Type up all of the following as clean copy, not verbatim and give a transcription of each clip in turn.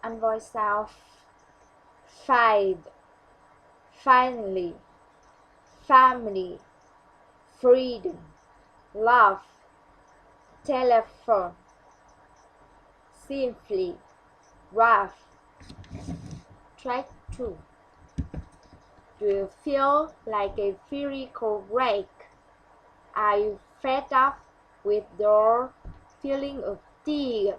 and voice sound five, finally, family, freedom, love, telephone, simply, rough. Track 2. Do you feel like a physical wreck? Are you fed up with your feeling of fatigue?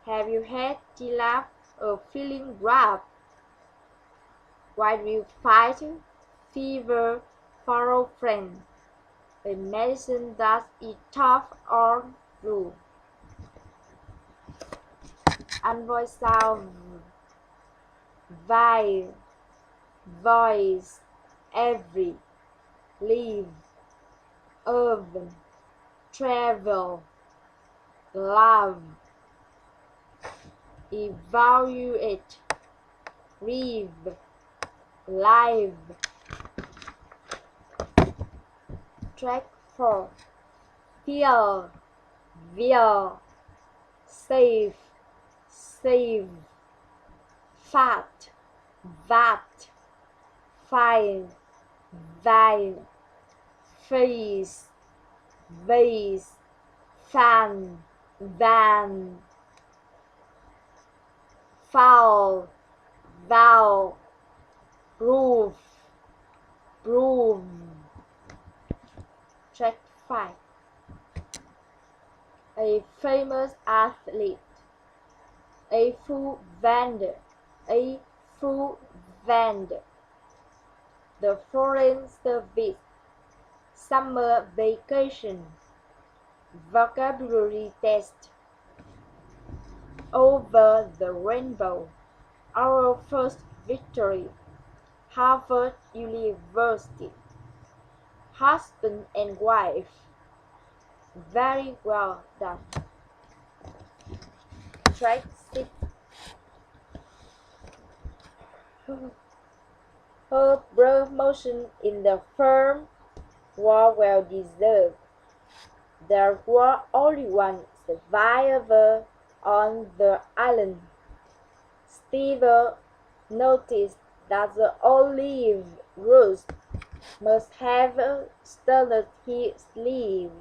Have you had the laugh of feeling rough? Why do you fight fever for a friend? A medicine that is tough or blue. And voice sound vile, voice, every, live, urban, travel, love, evaluate, live, live. Track 4. Feel, will, save, save, fat, vat, fine, vine, face, vase, fan, van, foul, vow, roof, broom. Track 5. A famous athlete, a food vendor, a food vendor. The foreign service, summer vacation, vocabulary test. Over the rainbow, our first victory, Harvard University. Husband and wife, very well done. Track 6. Her promotion in the firm was well deserved. There was only one survivor on the island. Steve noticed that the olive roost must have stunned his sleeve.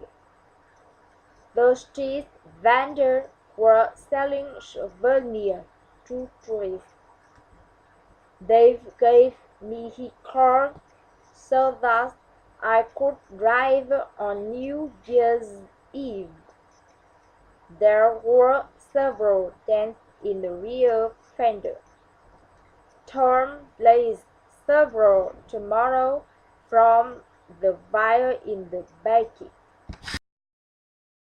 The street vendors were selling souvenirs to tourists. Dave gave me his car so that I could drive on New Year's Eve. There were several dents in the rear fender. Tom blazed several tomorrow from the fire in the back.